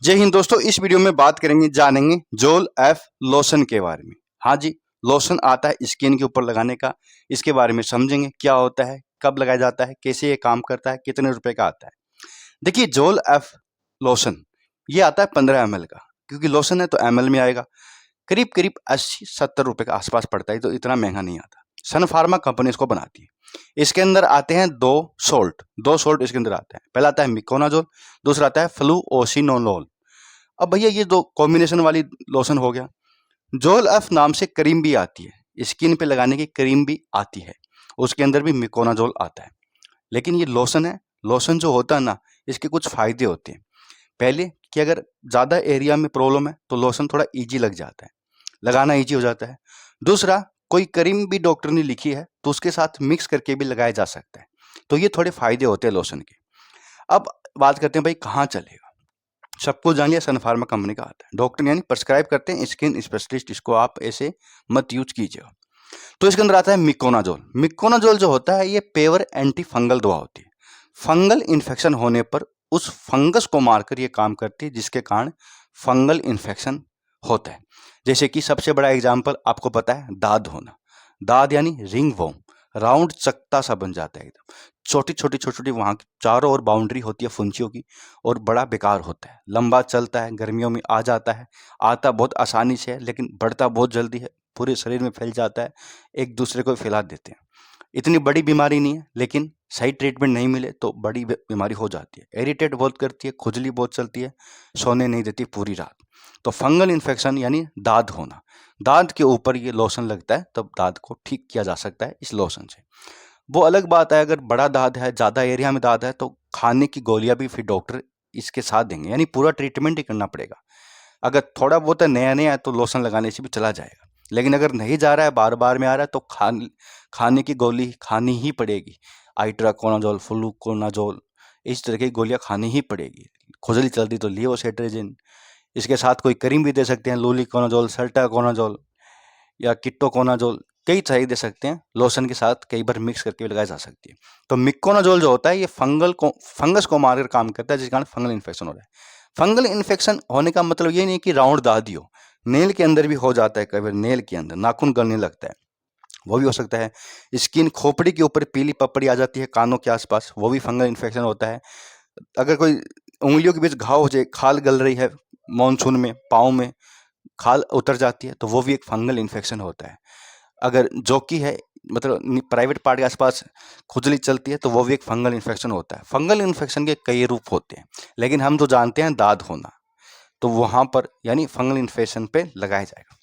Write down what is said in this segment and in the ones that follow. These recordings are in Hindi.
जय हिंद दोस्तों, इस वीडियो में बात करेंगे, जानेंगे जोल एफ लोशन के बारे में। हाँ जी, लोशन आता है स्किन के ऊपर लगाने का। इसके बारे में समझेंगे क्या होता है, कब लगाया जाता है, कैसे ये काम करता है, कितने रुपए का आता है। देखिए, जोल एफ लोशन ये आता है 15 ml का, क्योंकि लोशन है तो ml में आएगा। करीब करीब 80-70 रुपए के आसपास पड़ता है, तो इतना महंगा नहीं आता। सन फार्मा कंपनी इसको बनाती है। इसके अंदर आते हैं दो सोल्ट इसके अंदर आते हैं। पहला आता है मिकोनाजोल, दूसरा आता है फ्लूओसिनोलोल। अब भैया ये दो कॉम्बिनेशन वाली लोशन हो गया। जोल एफ नाम से क्रीम भी आती है, स्किन पे लगाने की क्रीम भी आती है, उसके अंदर भी मिकोनाजोल आता है। लेकिन ये लोशन है, लोशन जो होता है ना, इसके कुछ फायदे होते हैं। पहले कि अगर ज़्यादा एरिया में प्रॉब्लम है तो लोशन थोड़ा ईजी लग जाता है, लगाना ईजी हो जाता है। दूसरा, कोई क्रीम भी डॉक्टर ने लिखी है तो उसके साथ मिक्स करके भी लगाया जा सकता है। तो ये थोड़े फायदे होते हैं लोशन के। अब बात करते हैं भाई कहाँ चलेगा। सबको जानिए, सन फार्मा कंपनी का आता है। डॉक्टर यानी प्रिस्क्राइब करते हैं, स्किन स्पेशलिस्ट, इसको आप ऐसे मत यूज कीजिएगा। तो इसके अंदर आता है मिकोनाजोल। मिकोनाजोल जो होता है ये पेवर एंटी फंगल दवा होती है। फंगल इन्फेक्शन होने पर उस फंगस को मारकर ये काम करती है, जिसके कारण फंगल इन्फेक्शन होता है। जैसे कि सबसे बड़ा एग्जाम्पल आपको पता है, दाद होना। दाद यानी रिंग वॉर्म, राउंड चकता सा बन जाता है एकदम। छोटी छोटी वहाँ की चारों ओर बाउंड्री होती है फुंसियों की, और बड़ा बेकार होता है। लंबा चलता है, गर्मियों में आ जाता है, आता बहुत आसानी से है, लेकिन बढ़ता बहुत जल्दी है, पूरे शरीर में फैल जाता है, एक दूसरे को फैला देते हैं। इतनी बड़ी बीमारी नहीं है, लेकिन सही ट्रीटमेंट नहीं मिले तो बड़ी बीमारी हो जाती है। इरिटेट बहुत करती है, खुजली बहुत चलती है, सोने नहीं देती पूरी रात। तो फंगल इन्फेक्शन यानी दाद होना, दाद के ऊपर ये लोशन लगता है, तब दाद को ठीक किया जा सकता है इस लोशन से। वो अलग बात है, अगर बड़ा दाद है, ज़्यादा एरिया में दाद है, तो खाने की गोलियां भी फिर डॉक्टर इसके साथ देंगे, यानी पूरा ट्रीटमेंट ही करना पड़ेगा। अगर थोड़ा बहुत नया नया है तो लोशन लगाने से भी चला जाएगा, लेकिन अगर नहीं जा रहा है, बार बार में आ रहा है, तो खाने की गोली खानी ही पड़ेगी। आइट्राकोनाजोल, फ्लूकोनाजोल, इस तरह की गोलियां खानी ही पड़ेगी। खुजली चलती तो लियोसेट्रिजिन। इसके साथ कोई क्रीम भी दे सकते हैं, लूलिकोनाजोल, सर्टाकोनाजोल या किटोकोनाजोल, कई तरह दे सकते हैं। लोशन के साथ कई बार मिक्स करके भी लगाई जा सकती है। तो मिकोनाजोल जो होता है ये फंगस को मारकर काम करता है, जिस कारण फंगल इन्फेक्शन हो रहा है। फंगल इन्फेक्शन होने का मतलब ये नहीं कि राउंड दादी हो, नेल के अंदर भी हो जाता है। कई बार नेल के अंदर नाखून गलने लगता है, वो भी हो सकता है। स्किन खोपड़ी के ऊपर पीली पपड़ी आ जाती है कानों के आसपास, वो भी फंगल इन्फेक्शन होता है। अगर कोई उंगलियों के बीच घाव हो जाए, खाल गल रही है, मानसून में पाँव में खाल उतर जाती है, तो वो भी एक फंगल इन्फेक्शन होता है। अगर जोकी है, मतलब प्राइवेट पार्ट के आसपास खुजली चलती है, तो वो भी एक फंगल इन्फेक्शन होता है। फंगल इन्फेक्शन के कई रूप होते हैं, लेकिन हम जो जानते हैं दाद होना, तो वहाँ पर यानी फंगल इन्फेक्शन पे लगाया जाएगा।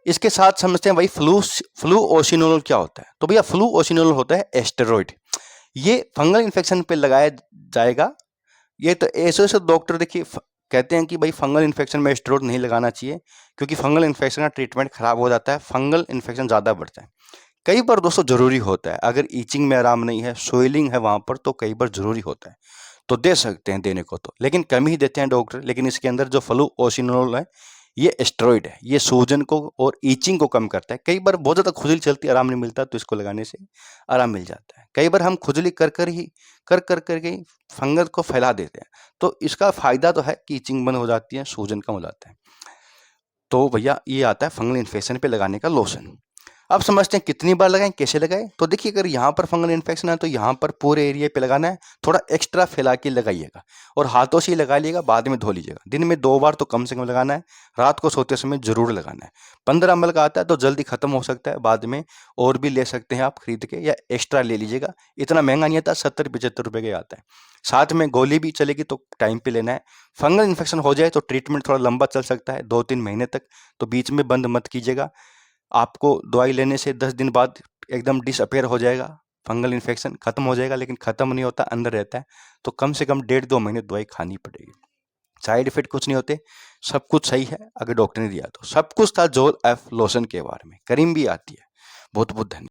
इसके साथ समझते हैं भाई फ्लूओसिनोल क्या होता है। तो भैया फ्लूओसिनोल होता है एस्टेरॉइड, ये फंगल इन्फेक्शन पे लगाया जाएगा। ये तो ऐसे ऐसे डॉक्टर देखिए कहते हैं कि भाई फंगल इन्फेक्शन में स्टेरॉइड नहीं लगाना चाहिए, क्योंकि फंगल इन्फेक्शन का ट्रीटमेंट खराब हो जाता है, फंगल इन्फेक्शन ज़्यादा बढ़ता है। कई बार दोस्तों ज़रूरी होता है, अगर ईचिंग में आराम नहीं है, सोइलिंग है वहाँ पर, तो कई बार ज़रूरी होता है, तो दे सकते हैं देने को तो, लेकिन कम ही देते हैं डॉक्टर। लेकिन इसके अंदर जो फ्लूओसिनोल है, ये स्टेरॉइड है, ये सूजन को और ईचिंग को कम करता है। कई बार बहुत ज़्यादा खुजली चलती, आराम नहीं मिलता, तो इसको लगाने से आराम मिल जाता है। कई बार हम खुजली कर के फंगस को फैला देते हैं, तो इसका फायदा तो है कि ईचिंग बंद हो जाती है, सूजन कम हो जाता है। तो भैया ये आता है फंगल इन्फेक्शन पे लगाने का लोशन। अब समझते हैं कितनी बार लगाएं, कैसे लगाएं। तो देखिए, अगर यहाँ पर फंगल इन्फेक्शन है तो यहाँ पर पूरे एरिया पे लगाना है, थोड़ा एक्स्ट्रा फैला के लगाइएगा, और हाथों से ही लगा लीजिएगा, बाद में धो लीजिएगा। दिन में 2 बार तो कम से कम लगाना है, रात को सोते समय जरूर लगाना है। 15 ml का आता है तो जल्दी खत्म हो सकता है, बाद में और भी ले सकते हैं आप खरीद के, या एक्स्ट्रा ले लीजिएगा। इतना महंगा नहीं आता, 70-75 रुपये का आता है। साथ में गोली भी चलेगी, तो टाइम पे लेना है। फंगल इन्फेक्शन हो जाए तो ट्रीटमेंट थोड़ा लंबा चल सकता है, 2-3 महीने तक, तो बीच में बंद मत कीजिएगा। आपको दवाई लेने से 10 दिन बाद एकदम डिसअपेयर हो जाएगा, फंगल इन्फेक्शन खत्म हो जाएगा, लेकिन खत्म नहीं होता, अंदर रहता है। तो कम से कम 1.5-2 महीने दवाई खानी पड़ेगी। साइड इफेक्ट कुछ नहीं होते, सब कुछ सही है अगर डॉक्टर ने दिया तो। सब कुछ था जोल एफ लोशन के बारे में। क्रीम भी आती है। बहुत बहुत धन्यवाद।